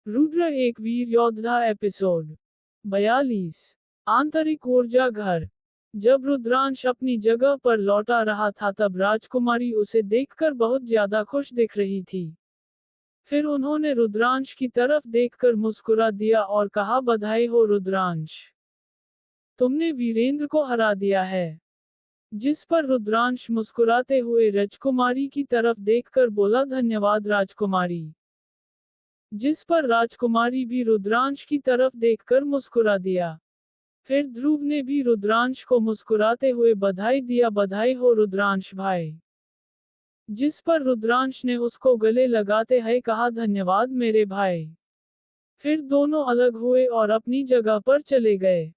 रुद्र एक वीर योद्धा एपिसोड 42। आंतरिक ऊर्जा घर। जब रुद्रांश अपनी जगह पर लौटा रहा था तब राजकुमारी उसे देखकर बहुत ज्यादा खुश दिख रही थी। फिर उन्होंने रुद्रांश की तरफ देखकर मुस्कुरा दिया और कहा, बधाई हो रुद्रांश, तुमने वीरेंद्र को हरा दिया है। जिस पर रुद्रांश मुस्कुराते हुए राजकुमारी की तरफ देखकर बोला, धन्यवाद राजकुमारी। जिस पर राजकुमारी भी रुद्रांश की तरफ देखकर मुस्कुरा दिया। फिर ध्रुव ने भी रुद्रांश को मुस्कुराते हुए बधाई दिया, बधाई हो रुद्रांश भाई। जिस पर रुद्रांश ने उसको गले लगाते हुए कहा, धन्यवाद मेरे भाई। फिर दोनों अलग हुए और अपनी जगह पर चले गए।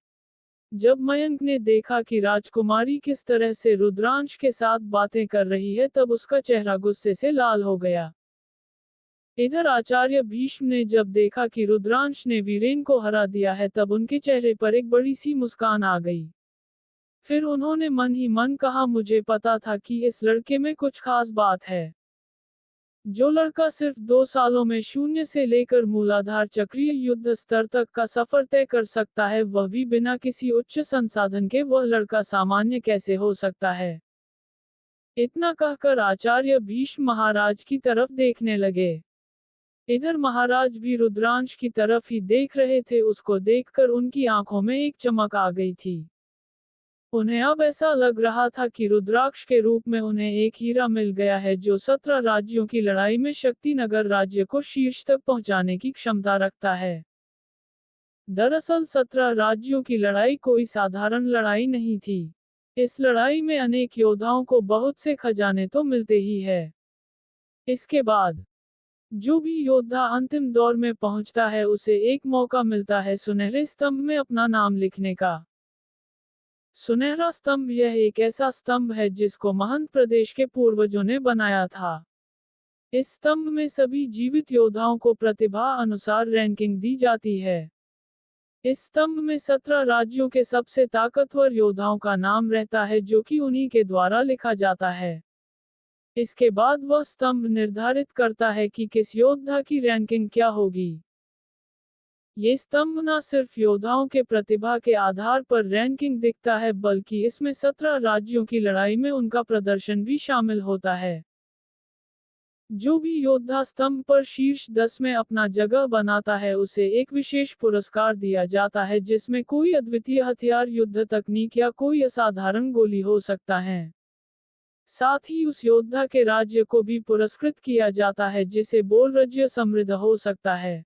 जब मयंक ने देखा कि राजकुमारी किस तरह से रुद्रांश के साथ बातें कर रही है तब उसका चेहरा गुस्से से लाल हो गया। इधर आचार्य भीष्म ने जब देखा कि रुद्रांश ने वीरेन को हरा दिया है तब उनके चेहरे पर एक बड़ी सी मुस्कान आ गई। फिर उन्होंने मन ही मन कहा, मुझे पता था कि इस लड़के में कुछ खास बात है। जो लड़का सिर्फ 2 सालों में शून्य से लेकर मूलाधार चक्रीय युद्ध स्तर तक का सफर तय कर सकता है, वह भी बिना किसी उच्च संसाधन के, वह लड़का सामान्य कैसे हो सकता है। इतना कहकर आचार्य भीष्म महाराज की तरफ देखने लगे। इधर महाराज भी रुद्रांश की तरफ ही देख रहे थे। उसको देखकर उनकी आंखों में एक चमक आ गई थी। उन्हें अब ऐसा लग रहा था कि रुद्राक्ष के रूप में उन्हें एक हीरा मिल गया है जो 17 राज्यों की लड़ाई में शक्तिनगर राज्य को शीर्ष तक पहुंचाने की क्षमता रखता है। दरअसल 17 राज्यों की लड़ाई कोई साधारण लड़ाई नहीं थी। इस लड़ाई में अनेक योद्धाओं को बहुत से खजाने तो मिलते ही है। इसके बाद जो भी योद्धा अंतिम दौर में पहुंचता है उसे एक मौका मिलता है सुनहरे स्तंभ में अपना नाम लिखने का। सुनहरा स्तंभ यह एक ऐसा स्तंभ है जिसको महंत प्रदेश के पूर्वजों ने बनाया था। इस स्तंभ में सभी जीवित योद्धाओं को प्रतिभा अनुसार रैंकिंग दी जाती है। इस स्तंभ में 17 राज्यों के सबसे ताकतवर योद्धाओं का नाम रहता है जो कि उन्हीं के द्वारा लिखा जाता है। इसके बाद वह स्तंभ निर्धारित करता है कि किस योद्धा की रैंकिंग क्या होगी। ये स्तंभ न सिर्फ योद्धाओं के प्रतिभा के आधार पर रैंकिंग दिखता है बल्कि इसमें 17 राज्यों की लड़ाई में उनका प्रदर्शन भी शामिल होता है। जो भी योद्धा स्तंभ पर शीर्ष 10 में अपना जगह बनाता है उसे एक विशेष पुरस्कार दिया जाता है जिसमें कोई अद्वितीय हथियार, युद्ध तकनीक या कोई असाधारण गोली हो सकता है। साथ ही उस योद्धा के राज्य को भी पुरस्कृत किया जाता है जिसे बोल राज्य समृद्ध हो सकता है।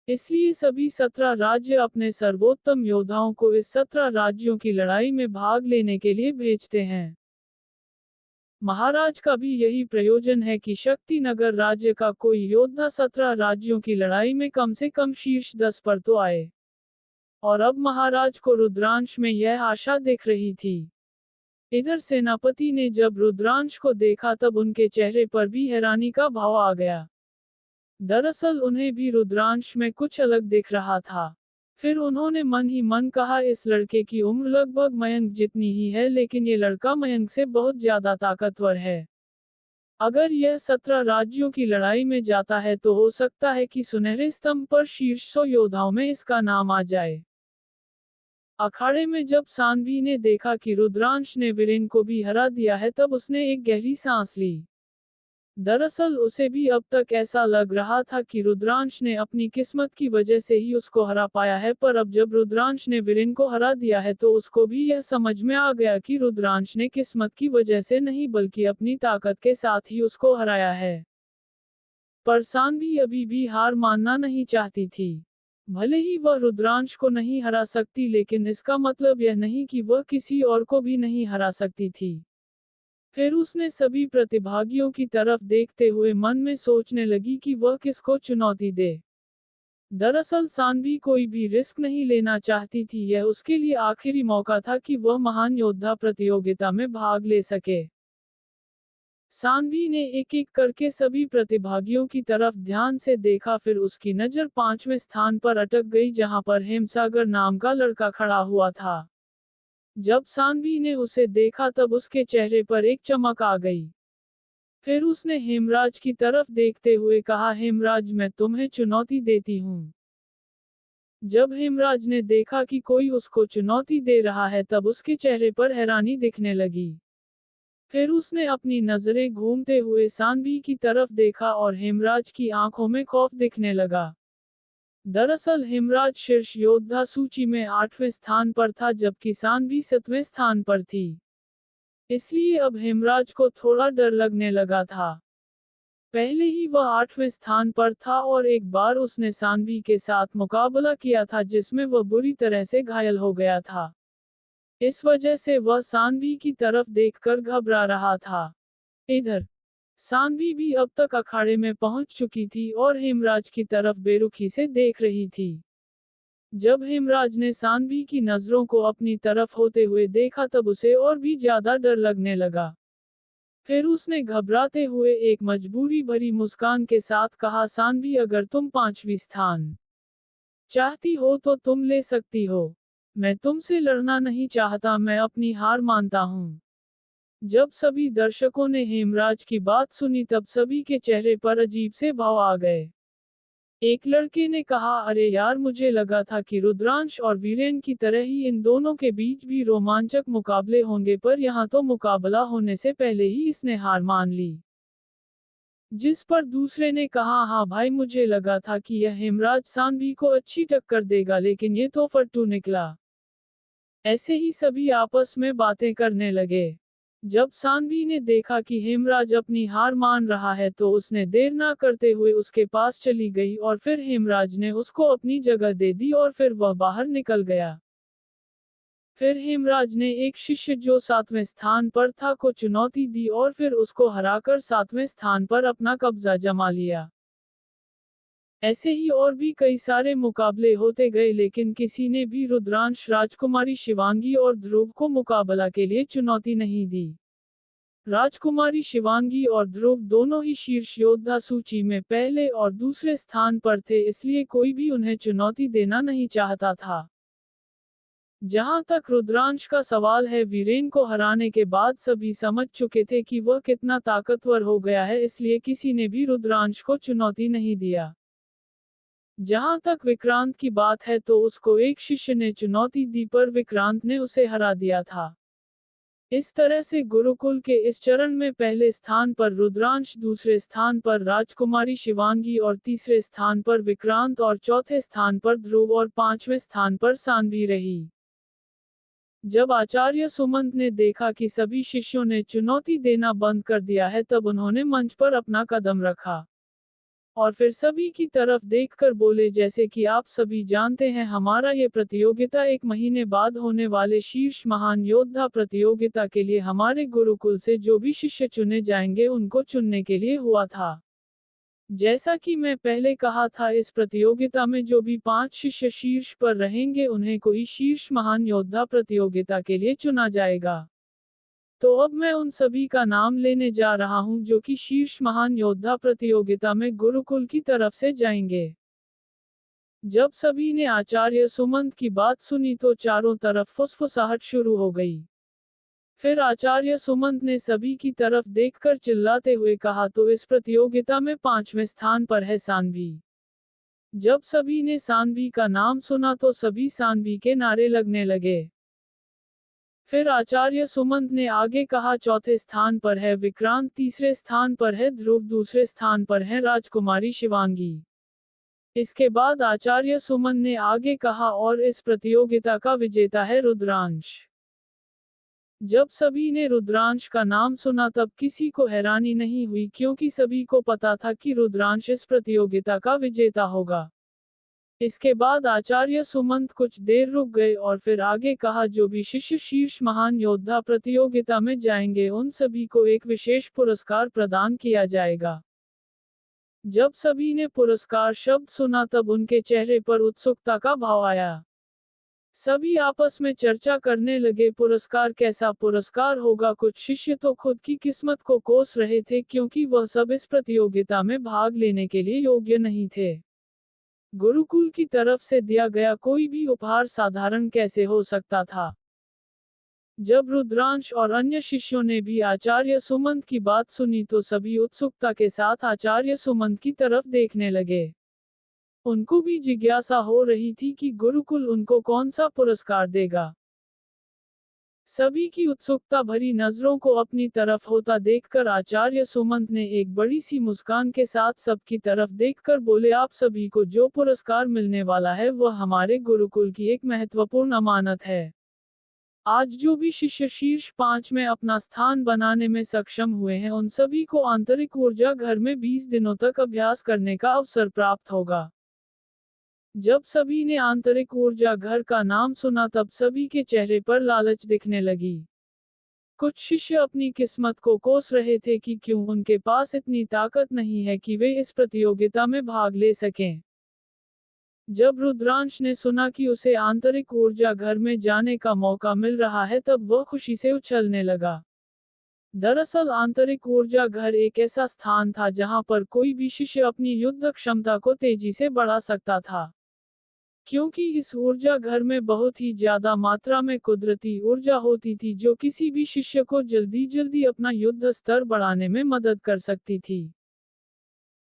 इसलिए सभी 17 राज्य अपने सर्वोत्तम योद्धाओं को इस 17 राज्यों की लड़ाई में भाग लेने के लिए भेजते हैं। महाराज का भी यही प्रयोजन है कि शक्तिनगर राज्य का कोई योद्धा 17 राज्यों की लड़ाई में कम से कम शीर्ष 10 पर तो आए। और अब महाराज को रुद्रांश में यह आशा दिख रही थी। इधर सेनापति ने जब रुद्रांश को देखा तब उनके चेहरे पर भी हैरानी का भाव आ गया। दरअसल उन्हें भी रुद्रांश में कुछ अलग दिख रहा था। फिर उन्होंने मन ही मन कहा, इस लड़के की उम्र लगभग मयंक जितनी ही है लेकिन ये लड़का मयंक से बहुत ज्यादा ताकतवर है। अगर यह 17 राज्यों की लड़ाई में जाता है तो हो सकता है कि सुनहरे स्तंभ पर शीर्ष 100 योद्धाओं में इसका नाम आ जाए। अखाड़े में जब सानवी ने देखा कि रुद्रांश ने वीरेन को भी हरा दिया है तब उसने एक गहरी सांस ली। दरअसल उसे भी अब तक ऐसा लग रहा था कि रुद्रांश ने अपनी किस्मत की वजह से ही उसको हरा पाया है, पर अब जब रुद्रांश ने वीरेन को हरा दिया है तो उसको भी यह समझ में आ गया कि रुद्रांश ने किस्मत की वजह से नहीं बल्कि अपनी ताकत के साथ ही उसको हराया है। पर सानवी अभी भी हार मानना नहीं चाहती थी। भले ही वह रुद्रांश को नहीं हरा सकती लेकिन इसका मतलब यह नहीं कि वह किसी और को भी नहीं हरा सकती थी। फिर उसने सभी प्रतिभागियों की तरफ देखते हुए मन में सोचने लगी कि वह किसको चुनौती दे। दरअसल सानवी कोई भी रिस्क नहीं लेना चाहती थी, यह उसके लिए आखिरी मौका था कि वह महान योद्धा प्रतियोगिता में भाग ले सके। सानवी ने एक एक करके सभी प्रतिभागियों की तरफ ध्यान से देखा, फिर उसकी नज़र 5वें स्थान पर अटक गई जहां पर हेमसागर नाम का लड़का खड़ा हुआ था। जब सानवी ने उसे देखा तब उसके चेहरे पर एक चमक आ गई। फिर उसने हेमराज की तरफ देखते हुए कहा, हेमराज मैं तुम्हें चुनौती देती हूँ। जब हेमराज ने देखा कि कोई उसको चुनौती दे रहा है तब उसके चेहरे पर हैरानी दिखने लगी। फिर उसने अपनी नजरें घूमते हुए सानवी की तरफ देखा और हेमराज की आंखों में खौफ दिखने लगा। दरअसल हेमराज शीर्ष योद्धा सूची में 8वें स्थान पर था जबकि सानवी 7वें स्थान पर थी। इसलिए अब हेमराज को थोड़ा डर लगने लगा था। पहले ही वह 8वें स्थान पर था और एक बार उसने सानवी के साथ मुकाबला किया था जिसमें वह बुरी तरह से घायल हो गया था। इस वजह से वह सानवी की तरफ देखकर घबरा रहा था। इधर सानवी भी अब तक अखाड़े में पहुंच चुकी थी और हेमराज की तरफ बेरुखी से देख रही थी। जब हेमराज ने सानवी की नजरों को अपनी तरफ होते हुए देखा तब उसे और भी ज्यादा डर लगने लगा। फिर उसने घबराते हुए एक मजबूरी भरी मुस्कान के साथ कहा, सानवी अगर तुम 5वीं स्थान चाहती हो तो तुम ले सकती हो। मैं तुमसे लड़ना नहीं चाहता, मैं अपनी हार मानता हूँ। जब सभी दर्शकों ने हेमराज की बात सुनी तब सभी के चेहरे पर अजीब से भाव आ गए। एक लड़के ने कहा, अरे यार मुझे लगा था कि रुद्रांश और वीरेन की तरह ही इन दोनों के बीच भी रोमांचक मुकाबले होंगे पर यहाँ तो मुकाबला होने से पहले ही इसने हार मान ली। जिस पर दूसरे ने कहा, हाँ भाई मुझे लगा था कि यह हेमराज सानवी को अच्छी टक्कर देगा लेकिन ये तो फट्टू निकला। ऐसे ही सभी आपस में बातें करने लगे। जब सानवी ने देखा कि हेमराज अपनी हार मान रहा है तो उसने देर ना करते हुए उसके पास चली गई और फिर हेमराज ने उसको अपनी जगह दे दी और फिर वह बाहर निकल गया। फिर हेमराज ने एक शिष्य जो 7वें स्थान पर था को चुनौती दी और फिर उसको हराकर 7वें स्थान पर अपना कब्जा जमा लिया। ऐसे ही और भी कई सारे मुकाबले होते गए लेकिन किसी ने भी रुद्रांश, राजकुमारी शिवांगी और ध्रुव को मुकाबला के लिए चुनौती नहीं दी। राजकुमारी शिवांगी और ध्रुव दोनों ही शीर्ष योद्धा सूची में पहले और दूसरे स्थान पर थे इसलिए कोई भी उन्हें चुनौती देना नहीं चाहता था। जहां तक रुद्रांश का सवाल है, वीरेन को हराने के बाद सभी समझ चुके थे कि वह कितना ताकतवर हो गया है इसलिए किसी ने भी रुद्रांश को चुनौती नहीं दिया। जहां तक विक्रांत की बात है तो उसको एक शिष्य ने चुनौती दी पर विक्रांत ने उसे हरा दिया था। इस तरह से गुरुकुल के इस चरण में पहले स्थान पर रुद्रांश, दूसरे स्थान पर राजकुमारी शिवांगी और तीसरे स्थान पर विक्रांत और चौथे स्थान पर ध्रुव और 5वें स्थान पर सानवी रही। जब आचार्य सुमंत ने देखा कि सभी शिष्यों ने चुनौती देना बंद कर दिया है तब उन्होंने मंच पर अपना कदम रखा और फिर सभी की तरफ देखकर बोले, जैसे कि आप सभी जानते हैं हमारा ये प्रतियोगिता 1 महीने बाद होने वाले शीर्ष महान योद्धा प्रतियोगिता के लिए हमारे गुरुकुल से जो भी शिष्य चुने जाएंगे उनको चुनने के लिए हुआ था। जैसा कि मैं पहले कहा था, इस प्रतियोगिता में जो भी 5 शिष्य शीर्ष पर रहेंगे उन्हें कोई शीर्ष महान योद्धा प्रतियोगिता के लिए चुना जाएगा। तो अब मैं उन सभी का नाम लेने जा रहा हूं जो कि शीर्ष महान योद्धा प्रतियोगिता में गुरुकुल की तरफ से जाएंगे। जब सभी ने आचार्य सुमंत की बात सुनी तो चारों तरफ फुसफुसाहट शुरू हो गई। फिर आचार्य सुमंत ने सभी की तरफ देखकर चिल्लाते हुए कहा, तो इस प्रतियोगिता में 5वें स्थान पर है सानवी। जब सभी ने सानवी का नाम सुना तो सभी सानवी के नारे लगने लगे। फिर आचार्य सुमंत ने आगे कहा, चौथे स्थान पर है विक्रांत, तीसरे स्थान पर है ध्रुव, दूसरे स्थान पर है राजकुमारी शिवांगी। इसके बाद आचार्य सुमंत ने आगे कहा, और इस प्रतियोगिता का विजेता है रुद्रांश। जब सभी ने रुद्रांश का नाम सुना तब किसी को हैरानी नहीं हुई क्योंकि सभी को पता था कि रुद्रांश इस प्रतियोगिता का विजेता होगा। इसके बाद आचार्य सुमंत कुछ देर रुक गए और फिर आगे कहा, जो भी शिष्य शीर्ष महान योद्धा प्रतियोगिता में जाएंगे उन सभी को एक विशेष पुरस्कार प्रदान किया जाएगा। जब सभी ने पुरस्कार शब्द सुना तब उनके चेहरे पर उत्सुकता का भाव आया। सभी आपस में चर्चा करने लगे, पुरस्कार कैसा पुरस्कार होगा। कुछ शिष्य तो खुद की किस्मत को कोस रहे थे क्योंकि वह सब इस प्रतियोगिता में भाग लेने के लिए योग्य नहीं थे। गुरुकुल की तरफ से दिया गया कोई भी उपहार साधारण कैसे हो सकता था। जब रुद्रांश और अन्य शिष्यों ने भी आचार्य सुमंत की बात सुनी तो सभी उत्सुकता के साथ आचार्य सुमंत की तरफ देखने लगे। उनको भी जिज्ञासा हो रही थी कि गुरुकुल उनको कौन सा पुरस्कार देगा। सभी की उत्सुकता भरी नजरों को अपनी तरफ होता देखकर आचार्य सुमंत ने एक बड़ी सी मुस्कान के साथ सबकी तरफ देखकर बोले, आप सभी को जो पुरस्कार मिलने वाला है वह हमारे गुरुकुल की एक महत्वपूर्ण अमानत है। आज जो भी शिष्य शीर्ष 5 में अपना स्थान बनाने में सक्षम हुए हैं उन सभी को आंतरिक ऊर्जा घर में 20 दिनों तक अभ्यास करने का अवसर प्राप्त होगा। जब सभी ने आंतरिक ऊर्जा घर का नाम सुना तब सभी के चेहरे पर लालच दिखने लगी। कुछ शिष्य अपनी किस्मत को कोस रहे थे कि क्यों उनके पास इतनी ताकत नहीं है कि वे इस प्रतियोगिता में भाग ले सकें। जब रुद्रांश ने सुना कि उसे आंतरिक ऊर्जा घर में जाने का मौका मिल रहा है तब वह खुशी से उछलने लगा। दरअसल आंतरिक ऊर्जा घर एक ऐसा स्थान था जहां पर कोई भी शिष्य अपनी युद्ध क्षमता को तेजी से बढ़ा सकता था। क्योंकि इस ऊर्जा घर में बहुत ही ज्यादा मात्रा में कुदरती ऊर्जा होती थी जो किसी भी शिष्य को जल्दी जल्दी अपना युद्ध स्तर बढ़ाने में मदद कर सकती थी।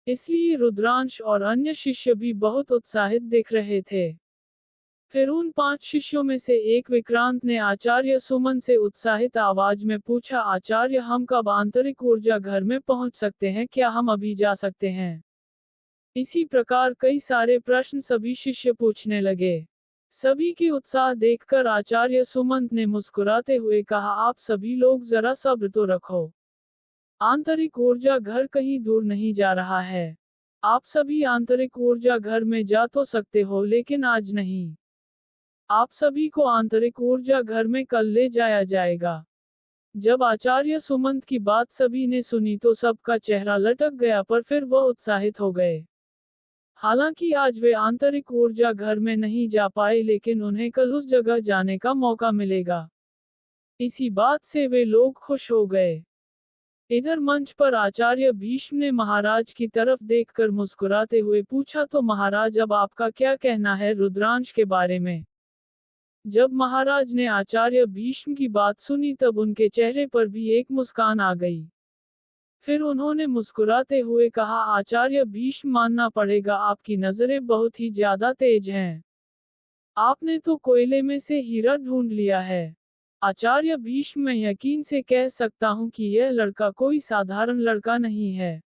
इसलिए रुद्रांश और अन्य शिष्य भी बहुत उत्साहित दिख रहे थे। फिर उन 5 शिष्यों में से एक विक्रांत ने आचार्य सुमन से उत्साहित आवाज में पूछा, आचार्य हम कब आंतरिक ऊर्जा घर में पहुंच सकते हैं, क्या हम अभी जा सकते हैं? इसी प्रकार कई सारे प्रश्न सभी शिष्य पूछने लगे। सभी के उत्साह देखकर आचार्य सुमंत ने मुस्कुराते हुए कहा, आप सभी लोग जरा सब्र तो रखो। आंतरिक ऊर्जा घर कहीं दूर नहीं जा रहा है। आप सभी आंतरिक ऊर्जा घर में जा तो सकते हो लेकिन आज नहीं। आप सभी को आंतरिक ऊर्जा घर में कल ले जाया जाएगा। जब आचार्य सुमंत की बात सभी ने सुनी तो सबका चेहरा लटक गया पर फिर वह उत्साहित हो गए। हालांकि आज वे आंतरिक ऊर्जा घर में नहीं जा पाए लेकिन उन्हें कल उस जगह जाने का मौका मिलेगा। इसी बात से वे लोग खुश हो गए। इधर मंच पर आचार्य भीष्म ने महाराज की तरफ देखकर मुस्कुराते हुए पूछा, तो महाराज अब आपका क्या कहना है रुद्रांश के बारे में? जब महाराज ने आचार्य भीष्म की बात सुनी तब उनके चेहरे पर भी एक मुस्कान आ गई। फिर उन्होंने मुस्कुराते हुए कहा, आचार्य भीष्म मानना पड़ेगा आपकी नजरें बहुत ही ज्यादा तेज हैं। आपने तो कोयले में से हीरा ढूंढ लिया है। आचार्य भीष्म, मैं यकीन से कह सकता हूं कि यह लड़का कोई साधारण लड़का नहीं है।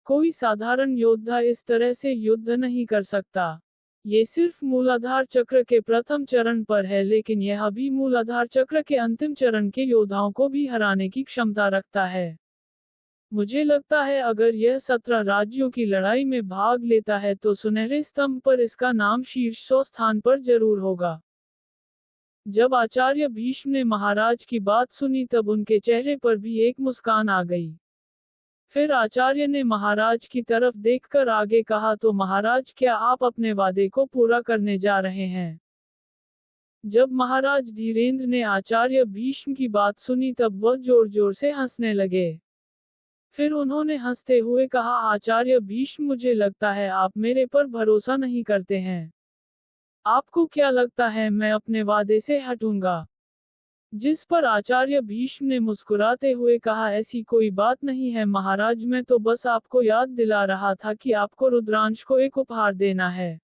कोई साधारण योद्धा इस तरह से युद्ध नहीं कर सकता। ये सिर्फ मूलाधार चक्र के प्रथम चरण पर है लेकिन यह भी मूलाधार चक्र के अंतिम चरण के योद्धाओं को भी हराने की क्षमता रखता है। मुझे लगता है अगर यह 17 राज्यों की लड़ाई में भाग लेता है तो सुनहरे स्तंभ पर इसका नाम शीर्ष 100 स्थान पर जरूर होगा। जब आचार्य भीष्म ने महाराज की बात सुनी तब उनके चेहरे पर भी एक मुस्कान आ गई। फिर आचार्य ने महाराज की तरफ देखकर आगे कहा, तो महाराज क्या आप अपने वादे को पूरा करने जा रहे हैं? जब महाराज धीरेंद्र ने आचार्य भीष्म की बात सुनी तब वह जोर जोर से हंसने लगे। फिर उन्होंने हंसते हुए कहा, आचार्य भीष्म मुझे लगता है आप मेरे पर भरोसा नहीं करते हैं। आपको क्या लगता है मैं अपने वादे से हटूंगा? जिस पर आचार्य भीष्म ने मुस्कुराते हुए कहा, ऐसी कोई बात नहीं है महाराज, मैं तो बस आपको याद दिला रहा था कि आपको रुद्रांश को एक उपहार देना है।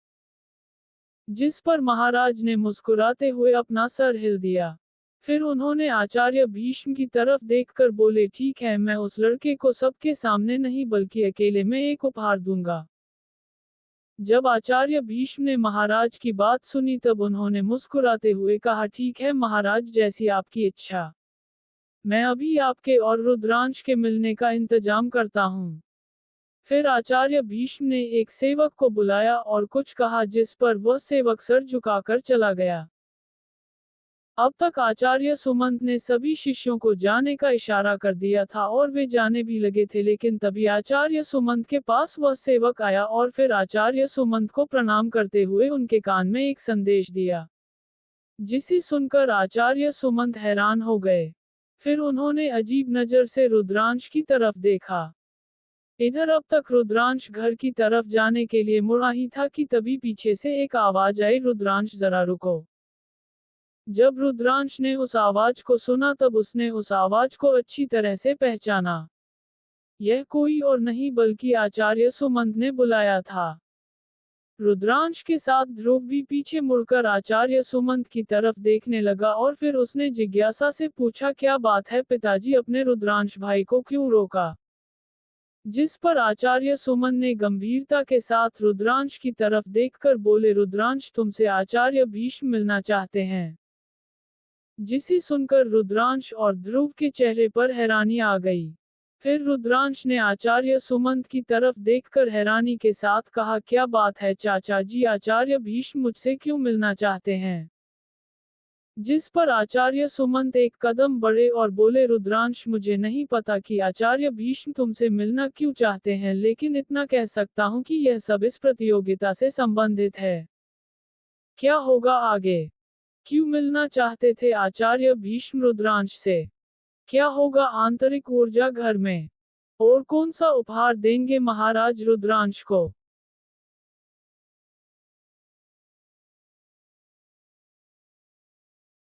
जिस पर महाराज ने मुस्कुराते हुए अपना सर हिल दिया। फिर उन्होंने आचार्य भीष्म की तरफ देखकर बोले, ठीक है, मैं उस लड़के को सबके सामने नहीं बल्कि अकेले में एक उपहार दूंगा। जब आचार्य भीष्म ने महाराज की बात सुनी तब उन्होंने मुस्कुराते हुए कहा, ठीक है महाराज, जैसी आपकी इच्छा। मैं अभी आपके और रुद्रांश के मिलने का इंतजाम करता हूँ। फिर आचार्य भीष्म ने एक सेवक को बुलाया और कुछ कहा जिस पर वह सेवक सर झुकाकर चला गया। अब तक आचार्य सुमंत ने सभी शिष्यों को जाने का इशारा कर दिया था और वे जाने भी लगे थे लेकिन तभी आचार्य सुमंत के पास वह सेवक आया और फिर आचार्य सुमंत को प्रणाम करते हुए उनके कान में एक संदेश दिया, जिसे सुनकर आचार्य सुमंत हैरान हो गए। फिर उन्होंने अजीब नजर से रुद्रांश की तरफ देखा। इधर अब तक रुद्रांश घर की तरफ जाने के लिए मुड़ा ही था कि तभी पीछे से एक आवाज आई, रुद्रांश जरा रुको। जब रुद्रांश ने उस आवाज को सुना तब उसने उस आवाज को अच्छी तरह से पहचाना। यह कोई और नहीं बल्कि आचार्य सुमंत ने बुलाया था। रुद्रांश के साथ ध्रुव भी पीछे मुड़कर आचार्य सुमंत की तरफ देखने लगा और फिर उसने जिज्ञासा से पूछा, क्या बात है पिताजी, अपने रुद्रांश भाई को क्यों रोका? जिस पर आचार्य सुमन ने गंभीरता के साथ रुद्रांश की तरफ देखकर बोले, रुद्रांश तुमसे आचार्य भीष्म मिलना चाहते हैं। जिसे सुनकर रुद्रांश और ध्रुव के चेहरे पर हैरानी आ गई। फिर रुद्रांश ने आचार्य सुमंत की तरफ देखकर हैरानी के साथ कहा, क्या बात है चाचा जी, आचार्य भीष्म मुझसे क्यों मिलना चाहते हैं? जिस पर आचार्य सुमंत एक कदम बढ़े और बोले, रुद्रांश मुझे नहीं पता कि आचार्य भीष्म तुमसे मिलना क्यों चाहते हैं, लेकिन इतना कह सकता हूं कि यह सब इस प्रतियोगिता से संबंधित है। क्या होगा आगे? क्यों मिलना चाहते थे आचार्य भीष्म रुद्रांश से? क्या होगा आंतरिक ऊर्जा घर में? और कौन सा उपहार देंगे महाराज रुद्रांश को?